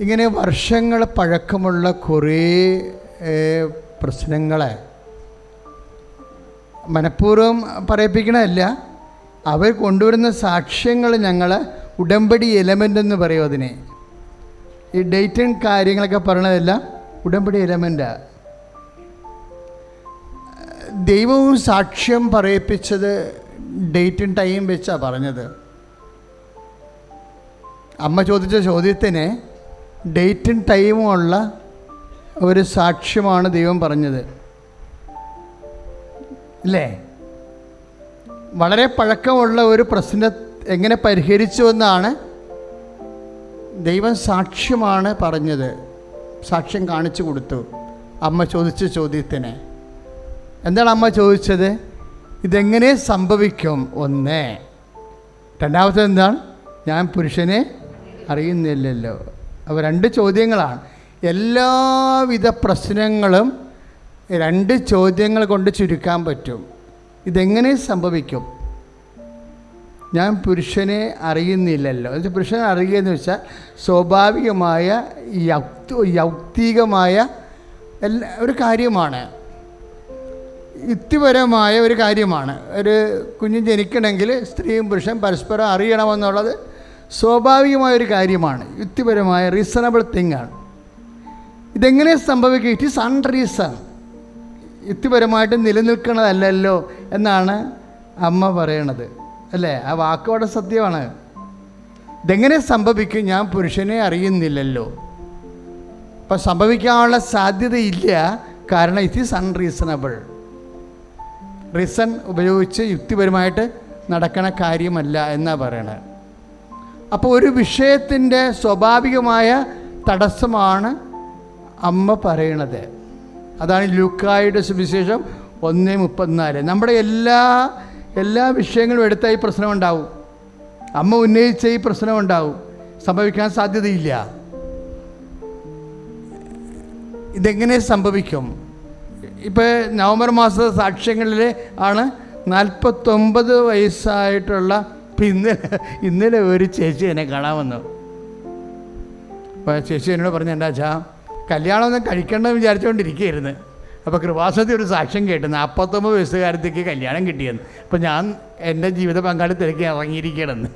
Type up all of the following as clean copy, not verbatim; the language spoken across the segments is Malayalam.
ഇങ്ങനെ വർഷങ്ങൾ പഴക്കമുള്ള കുറേ പ്രശ്നങ്ങളെ മനഃപൂർവ്വം പറയിപ്പിക്കണമല്ല, അവർ കൊണ്ടുവരുന്ന സാക്ഷ്യങ്ങൾ ഞങ്ങൾ ഉടമ്പടി എലമെൻ്റ് എന്ന് പറയും അതിനെ. ഈ ഡേറ്റും കാര്യങ്ങളൊക്കെ പറയണതല്ല ഉടമ്പടി എലമെൻ്റാണ്. ദൈവവും സാക്ഷ്യം പറയിപ്പിച്ചത് ഡേറ്റും ടൈം വെച്ചാണ് പറഞ്ഞത്. അമ്മ ചോദിച്ച ചോദ്യത്തിന് ഡേറ്റും ടൈമും ഉള്ള ഒരു സാക്ഷ്യമാണ് ദൈവം പറഞ്ഞത്, അല്ലേ? വളരെ പഴക്കമുള്ള ഒരു പ്രശ്നം എങ്ങനെ പരിഹരിച്ചു എന്നാണ് ദൈവം സാക്ഷ്യമാണ് പറഞ്ഞത്, സാക്ഷ്യം കാണിച്ചു കൊടുത്തു. അമ്മ ചോദിച്ച ചോദ്യത്തിന് എന്താണ് അമ്മ ചോദിച്ചത്? ഇതെങ്ങനെ സംഭവിക്കും? ഒന്ന്. രണ്ടാമത്തെ എന്താണ്? ഞാൻ പുരുഷനെ അറിയുന്നില്ലല്ലോ. അപ്പോൾ രണ്ട് ചോദ്യങ്ങളാണ്. എല്ലാവിധ പ്രശ്നങ്ങളും രണ്ട് ചോദ്യങ്ങൾ കൊണ്ട് ചുരുക്കാൻ പറ്റും. ഇതെങ്ങനെ സംഭവിക്കും? ഞാൻ പുരുഷനെ അറിയുന്നില്ലല്ലോ. എന്നുവെച്ചാൽ പുരുഷനെ അറിയുക എന്ന് വെച്ചാൽ സ്വാഭാവികമായ യൗക്തികമായ ഒരു കാര്യമാണ്, യുക്തിപരമായ ഒരു കാര്യമാണ്. ഒരു കുഞ്ഞ് ജനിക്കണമെങ്കിൽ സ്ത്രീയും പുരുഷൻ പരസ്പരം അറിയണമെന്നുള്ളത് സ്വാഭാവികമായൊരു കാര്യമാണ്, യുക്തിപരമായ റീസണബിൾ തിങ്ങാണ്. ഇതെങ്ങനെ സംഭവിക്കും? ഇറ്റ് ഈസ് അൺറീസൺ, യുക്തിപരമായിട്ട് നിലനിൽക്കണതല്ലല്ലോ എന്നാണ് അമ്മ പറയണത്, അല്ലേ? ആ വാക്കോടെ സത്യമാണ്. ഇതെങ്ങനെ സംഭവിക്കും? ഞാൻ പുരുഷനെ അറിയുന്നില്ലല്ലോ. അപ്പം സംഭവിക്കാനുള്ള സാധ്യതയില്ല, കാരണം ഇറ്റ് ഈസ് അൺറീസണബിൾ. റീസൺ ഉപയോഗിച്ച് യുക്തിപരമായിട്ട് നടക്കണ കാര്യമല്ല എന്നാണ് പറയണത്. അപ്പോൾ ഒരു വിഷയത്തിൻ്റെ സ്വാഭാവികമായ തടസ്സമാണ് അമ്മ പറയണത്. അതാണ് ലൂക്കായുടെ സുവിശേഷം 1:34. നമ്മുടെ എല്ലാ വിഷയങ്ങളും എടുത്ത ഈ പ്രശ്നമുണ്ടാവും, അമ്മ ഉന്നയിച്ച ഈ പ്രശ്നമുണ്ടാവും, സംഭവിക്കാൻ സാധ്യതയില്ല. ഇതെങ്ങനെ സംഭവിക്കും? ഇപ്പോൾ നവംബർ മാസത്തെ സാക്ഷ്യങ്ങളിൽ ആണ് 49 വയസ്സായിട്ടുള്ള ഇന്നലെ ഒരു ചേച്ചി എന്നെ കാണാൻ വന്നു. അപ്പോൾ ചേച്ചി എന്നോട് പറഞ്ഞു, എന്താ വെച്ചാൽ കല്യാണമൊന്നും കഴിക്കണമെന്ന് വിചാരിച്ചുകൊണ്ടിരിക്കുകയായിരുന്നു. അപ്പോൾ കൃപാസനത്തിൽ ഒരു സാക്ഷ്യം കേട്ടു, 49 വയസ്സുകാരത്തേക്ക് കല്യാണം കിട്ടിയെന്ന്. അപ്പോൾ ഞാൻ എൻ്റെ ജീവിത പങ്കാളി തിരക്കി ഇറങ്ങിയിരിക്കണമെന്ന്.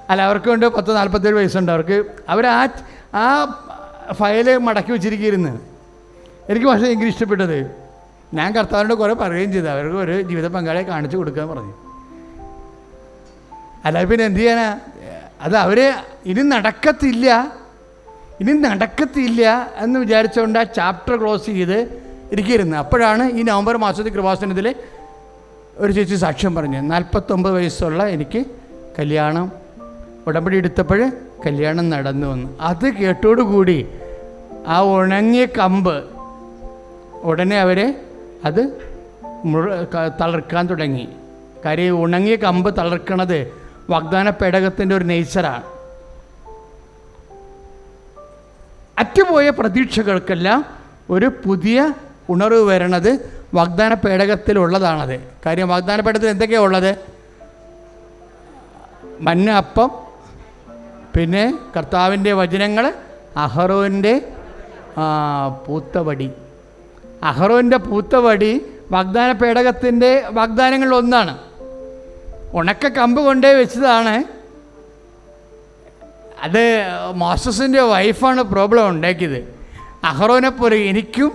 അല്ല, അവർക്കുണ്ട് 40-47 വയസ്സുണ്ട് അവർക്ക്. അവർ ആ ഫയല് മടക്കി വെച്ചിരിക്കുന്നു. എനിക്ക് പക്ഷേ എനിക്ക് ഇഷ്ടപ്പെട്ടത്, ഞാൻ കർത്താവിനോട് കുറേ പറയുകയും ചെയ്തു, അവർക്ക് ഒരു ജീവിത പങ്കാളിയെ കാണിച്ചു കൊടുക്കാൻ പറഞ്ഞു. അല്ല പിന്നെ എന്ത് ചെയ്യാനാ? അത് അവർ ഇനി നടക്കത്തില്ല എന്ന് വിചാരിച്ചുകൊണ്ട് ആ ചാപ്റ്റർ ക്ലോസ് ചെയ്ത് ഇരിക്കുന്നു. അപ്പോഴാണ് ഈ നവംബർ മാസത്തിൽ കൃപാസനത്തിൽ ഒരു ചേച്ചി സാക്ഷ്യം പറഞ്ഞു, 49 വയസ്സുള്ള എനിക്ക് കല്യാണം ഉടമ്പടി എടുത്തപ്പോൾ കല്യാണം നടന്നു വന്നു. അത് കേട്ടോടുകൂടി ആ ഉണങ്ങിയ കമ്പ് ഉടനെ അവരെ അത് തളർക്കാൻ തുടങ്ങി. കാര്യം ഉണങ്ങിയ കമ്പ് തളർക്കണത് വാഗ്ദാന പേടകത്തിൻ്റെ ഒരു നേച്ചറാണ്. അറ്റുപോയ പ്രതീക്ഷകൾക്കെല്ലാം ഒരു പുതിയ ഉണർവ് വരണത് വാഗ്ദാന പേടകത്തിലുള്ളതാണത്. കാര്യം വാഗ്ദാന പേടകത്തിൽ എന്തൊക്കെയാണ് ഉള്ളത്? മന്ന, അപ്പം, പിന്നെ കർത്താവിൻ്റെ വചനങ്ങൾ, അഹറോൻ്റെ പൂത്തവടി. അഹറോൻ്റെ പൂത്തവടി വാഗ്ദാന പേടകത്തിൻ്റെ വാഗ്ദാനങ്ങളിലൊന്നാണ്. ഉണക്ക കമ്പ് കൊണ്ടേ വെച്ചതാണ്. അത് മോസസിൻ്റെ വൈഫാണ് പ്രോബ്ലം ഉണ്ടാക്കിയത്. അഹറോനെ പോലെ എനിക്കും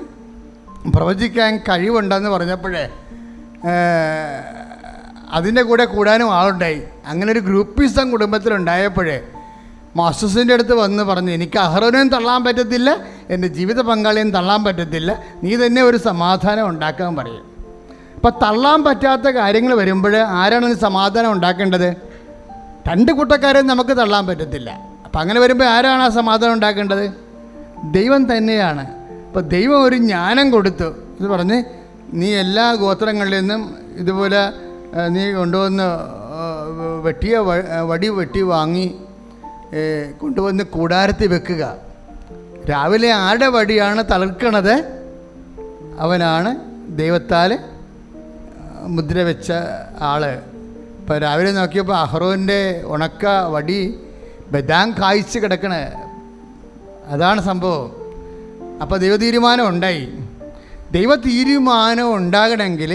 പ്രവചിക്കാൻ കഴിവുണ്ടെന്ന് പറഞ്ഞപ്പോഴേ അതിൻ്റെ കൂടെ കൂടാനും ആളുണ്ടായി. അങ്ങനെ ഒരു ഗ്രൂപ്പിസം കുടുംബത്തിലുണ്ടായപ്പോഴേ മോസസിൻ്റെ അടുത്ത് വന്ന് പറഞ്ഞു, എനിക്ക് അഹറോനെയും തള്ളാൻ പറ്റത്തില്ല, എൻ്റെ ജീവിത പങ്കാളിയും തള്ളാൻ പറ്റത്തില്ല, നീ തന്നെ ഒരു സമാധാനം ഉണ്ടാക്കാൻ പറയും. അപ്പം തള്ളാൻ പറ്റാത്ത കാര്യങ്ങൾ വരുമ്പോൾ ആരാണ് സമാധാനം ഉണ്ടാക്കേണ്ടത്? രണ്ട് കൂട്ടക്കാരെയും നമുക്ക് തള്ളാൻ പറ്റത്തില്ല. അപ്പം അങ്ങനെ വരുമ്പോൾ ആരാണ് ആ സമാധാനം ഉണ്ടാക്കേണ്ടത്? ദൈവം തന്നെയാണ്. അപ്പോൾ ദൈവം ഒരു ജ്ഞാനം കൊടുത്തു. ഇത് പറഞ്ഞ് നീ എല്ലാ ഗോത്രങ്ങളിൽ നിന്നും ഇതുപോലെ നീ കൊണ്ടുവന്ന് വടി വെട്ടി വാങ്ങി കൊണ്ടുവന്ന് കൂടാരത്തിൽ വെക്കുക. രാവിലെ ആരുടെ വടിയാണ് തളർക്കണത് അവനാണ് ദൈവത്താൽ മുദ്ര വെച്ച ആൾ. ഇപ്പോൾ രാവിലെ നോക്കിയപ്പോൾ അഹ്റോൻ്റെ ഉണക്ക വടി ബദാം കായ്ച്ച് കിടക്കണേ. അതാണ് സംഭവം. അപ്പോൾ ദൈവതീരുമാനം ഉണ്ടായി. ദൈവതീരുമാനം ഉണ്ടാകണമെങ്കിൽ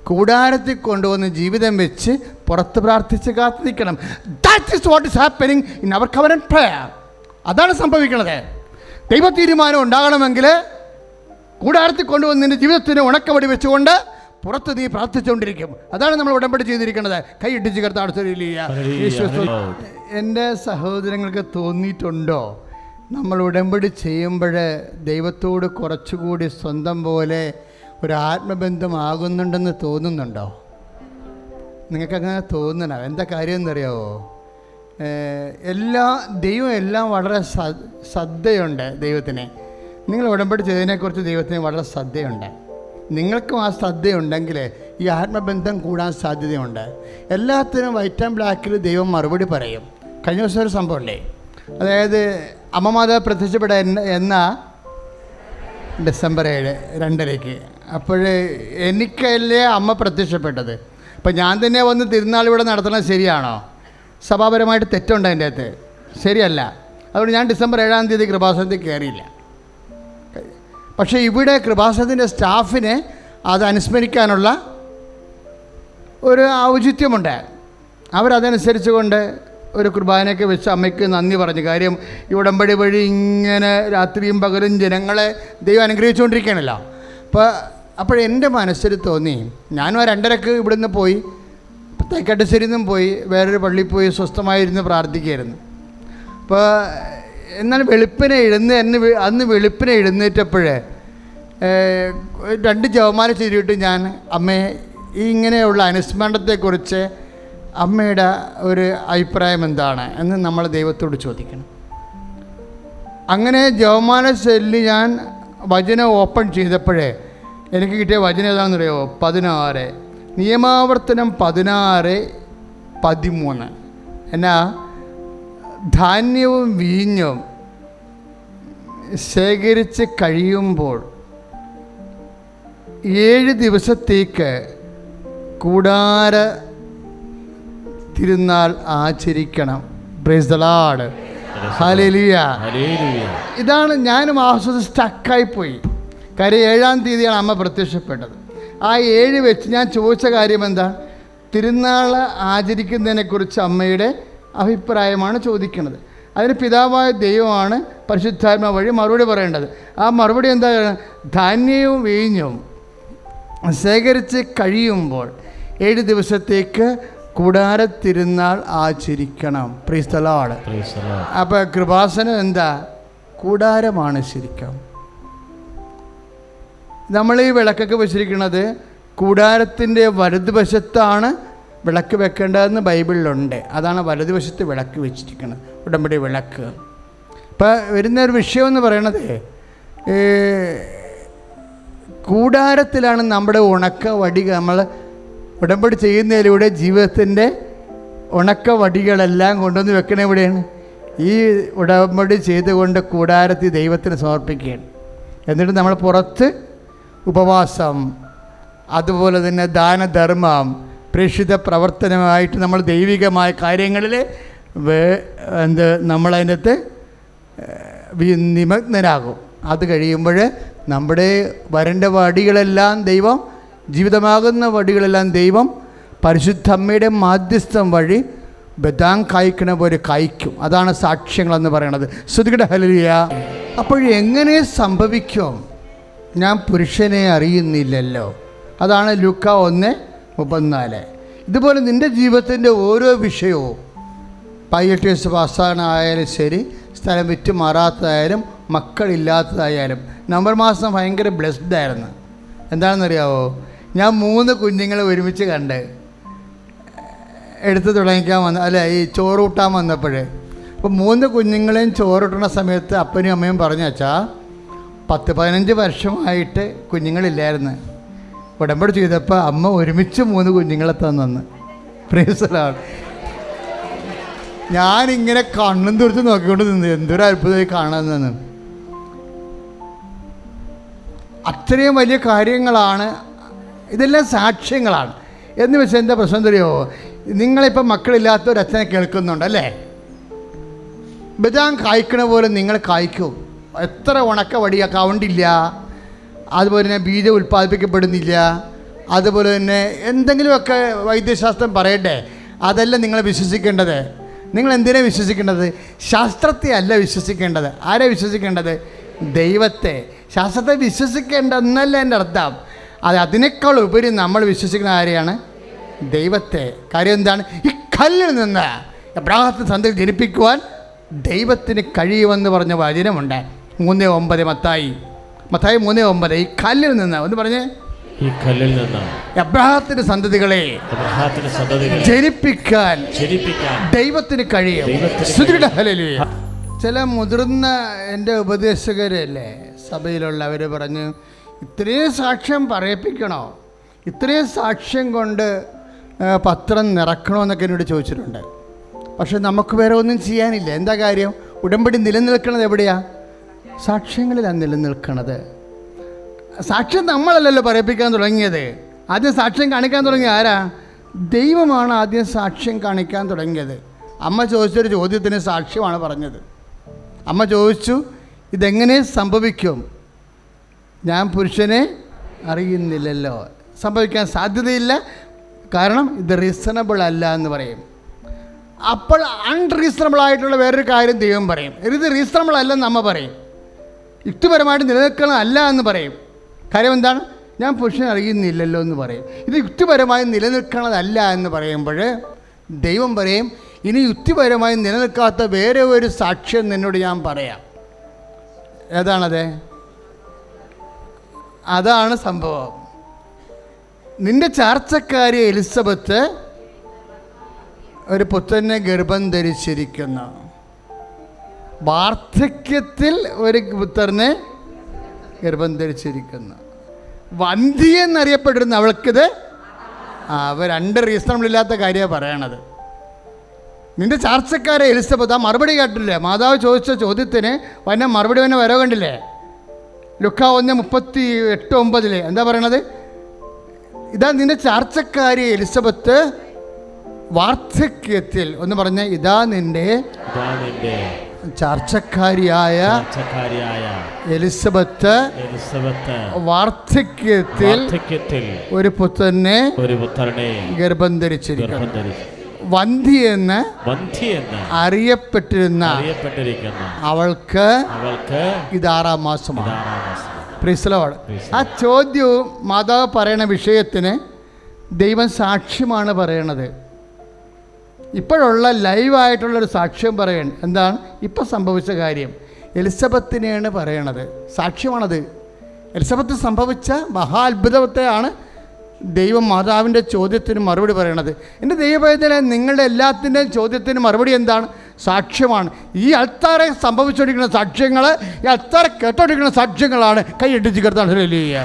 കൂടാരത്തിൽ കൊണ്ടുവന്ന് ജീവിതം വെച്ച് പുറത്ത് പ്രാർത്ഥിച്ച് കാത്തു നിൽക്കണം. That is what is happening in our covenant prayer. അതാണ് സംഭവിക്കുന്നത്. ദൈവതീരുമാനം ഉണ്ടാകണമെങ്കിൽ കൂടാരത്തിൽ കൊണ്ടുവന്ന് നിൻ്റെ ജീവിതത്തിന് ഉണക്കവടി വെച്ചുകൊണ്ട് പുറത്ത് നീ പ്രാർത്ഥിച്ചുകൊണ്ടിരിക്കും. അതാണ് നമ്മൾ ഉടമ്പടി ചെയ്തിരിക്കുന്നത്. കൈ ഇടിച്ച് കർത്താവില്ല. എൻ്റെ സഹോദരങ്ങൾക്ക് തോന്നിയിട്ടുണ്ടോ നമ്മൾ ഉടമ്പടി ചെയ്യുമ്പോൾ ദൈവത്തോട് കുറച്ചുകൂടി സ്വന്തം പോലെ ഒരു ആത്മബന്ധമാകുന്നുണ്ടെന്ന് തോന്നുന്നുണ്ടോ? നിങ്ങൾക്കങ്ങനെ തോന്നണം. എന്താ കാര്യം എന്നറിയാമോ? ദൈവം എല്ലാം വളരെ ശ്രദ്ധയുണ്ട് ദൈവത്തിന്. നിങ്ങൾ ഉടമ്പടി ചെയ്തതിനെക്കുറിച്ച് ദൈവത്തിന് വളരെ ശ്രദ്ധയുണ്ട്. നിങ്ങൾക്കും ആ ശ്രദ്ധയുണ്ടെങ്കിൽ ഈ ആത്മബന്ധം കൂടാൻ സാധ്യതയുണ്ട്. എല്ലാത്തിനും വൈറ്റ് ആൻഡ് ബ്ലാക്കിൽ ദൈവം മറുപടി പറയും. കഴിഞ്ഞ ദിവസം ഒരു സംഭവമല്ലേ, അതായത് അമ്മമാതാവ് പ്രത്യക്ഷപ്പെട്ട എന്ന ഡിസംബർ 7 2:30. അപ്പോഴേ എനിക്കല്ലേ അമ്മ പ്രത്യക്ഷപ്പെട്ടത്. അപ്പം ഞാൻ തന്നെ വന്ന് തിരുനാൾ ഇവിടെ നടത്തണത് ശരിയാണോ? സഭാപരമായിട്ട് തെറ്റുണ്ട് അതിൻ്റെ അകത്ത്, ശരിയല്ല. അതുകൊണ്ട് ഞാൻ ഡിസംബർ 7 കൃപാസനത്തിൽ കയറിയില്ല. പക്ഷേ ഇവിടെ കൃപാസനത്തിൻ്റെ സ്റ്റാഫിനെ അത് അനുസ്മരിക്കാനുള്ള ഒരു ഔചിത്യമുണ്ട്. അവരതനുസരിച്ച് കൊണ്ട് ഒരു കുർബാനയൊക്കെ വെച്ച് അമ്മയ്ക്ക് നന്ദി പറഞ്ഞു. കാര്യം ഈ ഉടമ്പടി വഴി ഇങ്ങനെ രാത്രിയും പകലും ജനങ്ങളെ ദൈവം അനുഗ്രഹിച്ചുകൊണ്ടിരിക്കുകയാണല്ലോ. അപ്പോഴെൻ്റെ മനസ്സിൽ തോന്നി, ഞാനും 2:30 ഇവിടുന്ന് പോയി തേക്കാട്ടുശ്ശേരിയിൽ നിന്നും പോയി വേറൊരു പള്ളിയിൽ പോയി സ്വസ്ഥമായിരുന്ന് പ്രാർത്ഥിക്കുകയായിരുന്നു. അപ്പോൾ എന്നാൽ അന്ന് വെളുപ്പിനെ എഴുന്നേറ്റപ്പോഴേ 2 ജപമാല ചെയ്തിട്ട് ഞാൻ അമ്മയെ ഈ ഇങ്ങനെയുള്ള അനുസ്മരണത്തെക്കുറിച്ച് അമ്മയുടെ ഒരു അഭിപ്രായം എന്താണ് എന്ന് നമ്മൾ ദൈവത്തോട് ചോദിക്കണം. അങ്ങനെ ജപമാല ചൊല്ലി ഞാൻ വചനം ഓപ്പൺ ചെയ്തപ്പോഴേ എനിക്ക് കിട്ടിയ വചനം ഏതാണെന്നറിയോ? 16 നിയമാവർത്തനം 16:13. എന്നാ ധാന്യവും വീഞ്ഞും ശേഖരിച്ച് കഴിയുമ്പോൾ 7 ദിവസത്തേക്ക് കൂടാര തിരുനാൾ ആചരിക്കണം. Praise the Lord. ഹല്ലേലൂയ. ഇതാണ് ഞാനും ആസ്വദിച്ച് സ്റ്റക്കായിപ്പോയി. കാര്യം 7-ാം തീയതിയാണ് അമ്മ പ്രത്യക്ഷപ്പെട്ടത്. ആ 7 വെച്ച് ഞാൻ ചോദിച്ച കാര്യം എന്താ? തിരുനാൾ ആചരിക്കുന്നതിനെക്കുറിച്ച് അമ്മയുടെ അഭിപ്രായമാണ് ചോദിക്കുന്നത്. അതിന് പിതാവായ ദൈവമാണ് പരിശുദ്ധാത്മാ വഴി മറുപടി പറയേണ്ടത്. ആ മറുപടി എന്താ? ധാന്യവും വീഞ്ഞും ശേഖരിച്ച് കഴിയുമ്പോൾ 7 ദിവസത്തേക്ക് കൂടാര തിരുനാൾ ആചരിക്കണം. Praise the Lord. അപ്പോൾ കൃപാസനം എന്താ? കൂടാരമാണ് ശരിക്കും. നമ്മൾ ഈ വിളക്കൊക്കെ വെച്ചിരിക്കുന്നത് കൂടാരത്തിൻ്റെ വലതുവശത്താണ് വിളക്ക് വെക്കേണ്ടതെന്ന് ബൈബിളിലുണ്ട്. അതാണ് വലതുവശത്ത് വിളക്ക് വെച്ചിരിക്കുന്നത്, ഉടമ്പടി വിളക്ക്. ഇപ്പോൾ വരുന്നൊരു വിഷയമെന്ന് പറയണത് കൂടാരത്തിലാണ് നമ്മുടെ ഉണക്ക വടി. നമ്മൾ ഉടമ്പടി ചെയ്യുന്നതിലൂടെ ജീവിതത്തിൻ്റെ ഉണക്ക വടികളെല്ലാം കൊണ്ടുവന്ന് വെക്കണ എവിടെയാണ്? ഈ ഉടമ്പടി ചെയ്തുകൊണ്ട് കൂടാരത്തിൽ ദൈവത്തിന് സമർപ്പിക്കുകയാണ്. എന്നിട്ട് നമ്മൾ പുറത്ത് ഉപവാസം, അതുപോലെ തന്നെ ദാനധർമ്മം, പ്രേക്ഷിത പ്രവർത്തനമായിട്ട് നമ്മൾ ദൈവികമായ കാര്യങ്ങളിൽ നമ്മളതിനകത്ത് നിമഗ്നരാകും. അത് കഴിയുമ്പോൾ നമ്മുടെ വരേണ്ട വടികളെല്ലാം ദൈവം, ജീവിതമാകുന്ന വടികളെല്ലാം ദൈവം പരിശുദ്ധമ്മയുടെ മാധ്യസ്ഥം വഴി ബദാം കായ്ക്കണ പോലെ കായ്ക്കും. അതാണ് സാക്ഷ്യങ്ങളെന്ന് പറയണത്. ശ്രുതികട ഹല്ലേലൂയ. അപ്പോഴെങ്ങനെ സംഭവിക്കും? ഞാൻ പുരുഷനെ അറിയുന്നില്ലല്ലോ. അതാണ് ലൂക്ക 1:34. ഇതുപോലെ നിൻ്റെ ജീവിതത്തിൻ്റെ ഓരോ വിഷയവും, IELTS പാസ്സാകാനായാലും ശരി, സ്ഥലം വിറ്റ് മാറാത്തതായാലും മക്കളില്ലാത്തതായാലും. നവംബർ മാസം ഭയങ്കര ബ്ലെസ്ഡ് ആയിരുന്നു. എന്താണെന്നറിയാവോ? ഞാൻ 3 കുഞ്ഞുങ്ങളെ ഒരുമിച്ച് കണ്ട് എടുത്ത് തുടങ്ങിക്കാൻ ഈ ചോറൂട്ടാൻ വന്നപ്പോൾ, അപ്പോൾ 3 കുഞ്ഞുങ്ങളെയും ചോറൂട്ടണ സമയത്ത് അപ്പനും അമ്മയും പറഞ്ഞു, വെച്ചാൽ 10-15 വർഷമായിട്ട് കുഞ്ഞുങ്ങളില്ലായിരുന്നു. ഉടമ്പടി ചെയ്തപ്പോൾ അമ്മ ഒരുമിച്ച് 3 കുഞ്ഞുങ്ങളെ തന്നു. Praise the Lord. ഞാനിങ്ങനെ കണ്ണും തുറച്ച് നോക്കിക്കൊണ്ട് നിന്ന് എന്തൊരു അത്ഭുതമായി കാണുന്നതെന്ന്. അത്രയും വലിയ കാര്യങ്ങളാണ് ഇതെല്ലാം, സാക്ഷ്യങ്ങളാണ്. എന്ന് വെച്ചാൽ എന്താ പ്രശ്നം തരുമോ? നിങ്ങളിപ്പോൾ മക്കളില്ലാത്ത ഒരു അച്ഛനെ കേൾക്കുന്നുണ്ടല്ലേ? ബദാം കായ്ക്കണ പോലെ നിങ്ങൾ കായ്ക്കും. എത്ര ഉണക്ക വടിയ കൗണ്ടില്ല, അതുപോലെ തന്നെ ബീജം ഉൽപ്പാദിപ്പിക്കപ്പെടുന്നില്ല, അതുപോലെ തന്നെ എന്തെങ്കിലുമൊക്കെ വൈദ്യശാസ്ത്രം പറയട്ടെ, അതല്ല നിങ്ങൾ വിശ്വസിക്കേണ്ടത്. നിങ്ങൾ എന്തിനാണ് വിശ്വസിക്കേണ്ടത്? ശാസ്ത്രത്തെ അല്ല വിശ്വസിക്കേണ്ടത്. ആരെ വിശ്വസിക്കേണ്ടത്? ദൈവത്തെ. ശാസ്ത്രത്തെ വിശ്വസിക്കേണ്ടെന്നല്ല എൻ്റെ അർത്ഥം. അതിനേക്കാൾ ഉപരി നമ്മൾ വിശ്വസിക്കുന്ന ആരെയാണ്? ദൈവത്തെ. കാര്യം എന്താണ്? ഈ കല്ലിൽ നിന്ന് എബ്രാഹത്തിന് സന്തതി ജനിപ്പിക്കുവാൻ ദൈവത്തിന് കഴിയുമെന്ന് പറഞ്ഞ വചനമുണ്ട്. 3:9 മത്തായി 3:9. ഈ കല്ലിൽ നിന്ന് ഒന്ന് പറഞ്ഞേ, ഈ കല്ലിൽ നിന്ന് എബ്രാഹത്തിന്റെ സന്തതികളെ ജനിപ്പിക്കാൻ ദൈവത്തിന് കഴിയും. ചില മുതിർന്ന എൻ്റെ ഉപദേശകരല്ലേ സഭയിലുള്ളവർ പറഞ്ഞു, ഇത്രയും സാക്ഷ്യം പറയിപ്പിക്കണോ, ഇത്രയും സാക്ഷ്യം കൊണ്ട് പത്രം നിറക്കണോ എന്നൊക്കെ എന്നോട് ചോദിച്ചിട്ടുണ്ട്. പക്ഷെ നമുക്ക് വേറെ ഒന്നും ചെയ്യാനില്ല. എന്താ കാര്യം? ഉടമ്പടി നിലനിൽക്കുന്നത് എവിടെയാണ്? സാക്ഷ്യങ്ങളിലാണ് നിലനിൽക്കുന്നത്. സാക്ഷ്യം നമ്മളല്ലല്ലോ പറയിപ്പിക്കാൻ തുടങ്ങിയത്. ആദ്യം സാക്ഷ്യം കാണിക്കാൻ തുടങ്ങിയ ആരാ? ദൈവമാണ് ആദ്യം സാക്ഷ്യം കാണിക്കാൻ തുടങ്ങിയത്. അമ്മ ചോദിച്ചൊരു ചോദ്യത്തിന് സാക്ഷ്യമാണ് പറഞ്ഞത്. അമ്മ ചോദിച്ചു, ഇതെങ്ങനെ സംഭവിക്കും? ഞാൻ പുരുഷനെ അറിയുന്നില്ലല്ലോ. സംഭവിക്കാൻ സാധ്യതയില്ല, കാരണം ഇത് റീസണബിൾ അല്ല എന്ന് പറയും. അപ്പോൾ അൺറീസണബിൾ ആയിട്ടുള്ള വേറൊരു കാര്യം ദൈവം പറയും. ഇത് റീസണബിൾ അല്ലെന്ന് അമ്മ പറയും. യുക്തിപരമായിട്ട് നിലനിൽക്കണമല്ല എന്ന് പറയും. കാര്യം എന്താണ്? ഞാൻ പുരുഷനെ അറിയുന്നില്ലല്ലോ എന്ന് പറയും. ഇത് യുക്തിപരമായി നിലനിൽക്കണതല്ല എന്ന് പറയുമ്പോൾ ദൈവം പറയും, ഇനി യുക്തിപരമായി നിലനിൽക്കാത്ത വേറെ ഒരു സാക്ഷ്യം നിന്നോട് ഞാൻ പറയാം. ഏതാണത്? അതാണ് സംഭവം. നിന്റെ ചാർച്ചക്കാരി എലിസബത്ത് ഒരു പുത്രനെ ഗർഭം ധരിച്ചിരിക്കുന്നു. വാർദ്ധക്യത്തിൽ ഒരു പുത്രനെ ഗർഭം ധരിച്ചിരിക്കുന്നു. വന്ധ്യ എന്നറിയപ്പെട്ടിരുന്നു അവൾക്കിത്. അവ രണ്ട് റീസണബിളില്ലാത്ത കാര്യമാണ് പറയണത്. നിന്റെ ചാർച്ചക്കാരെ എലിസബത്ത് ആ മറുപടി കേട്ടില്ലേ? മാതാവ് ചോദിച്ച ചോദ്യത്തിന് മറുപടി തന്നെ വരവ് കണ്ടില്ലേ? ലുക്ക 1:38-9 എന്താ പറയണത്? ഇതാ നിന്റെ ചാർച്ചക്കാരി എലിസബത്ത് വാർദ്ധക്യത്തിൽ ഒന്ന് പറഞ്ഞ, ഇതാ നിന്റെ ചാർച്ചക്കാരിയായ എലിസബത്ത് വാർദ്ധക്യത്തിൽ ഒരു പുത്രനെ ഗർഭം ധരിച്ചിരിക്കുന്നു. വന്ധ്യ എന്ന് അറിയപ്പെട്ടിരുന്ന അവൾക്ക് ഇത് 6-ാം മാസമാണ്. ആ ചോദ്യവും മാതാവ് പറയണ വിഷയത്തിന് ദൈവം സാക്ഷ്യമാണ് പറയണത്. ഇപ്പോഴുള്ള ലൈവായിട്ടുള്ളൊരു സാക്ഷ്യം പറയണം. എന്താണ് ഇപ്പം സംഭവിച്ച കാര്യം? എലിസബത്തിനെയാണ് പറയണത്. സാക്ഷ്യമാണത്. എലിസബത്ത് സംഭവിച്ച മഹാ അത്ഭുതത്തെയാണ് ദൈവം മാതാവിൻ്റെ ചോദ്യത്തിന് മറുപടി പറയണത്. എൻ്റെ ദൈവവേദന നിങ്ങളുടെ എല്ലാത്തിൻ്റെയും ചോദ്യത്തിന് മറുപടി എന്താണ്? സാക്ഷ്യമാണ്. ഈ അൾത്താരെ സംഭവിച്ചുകൊണ്ടിരിക്കുന്ന സാക്ഷ്യങ്ങൾ, ഈ അൾത്താരെ കേട്ടോണ്ടിരിക്കുന്ന സാക്ഷ്യങ്ങളാണ്. കൈയടിച്ച് കർത്താൻ ഹല്ലേലൂയ.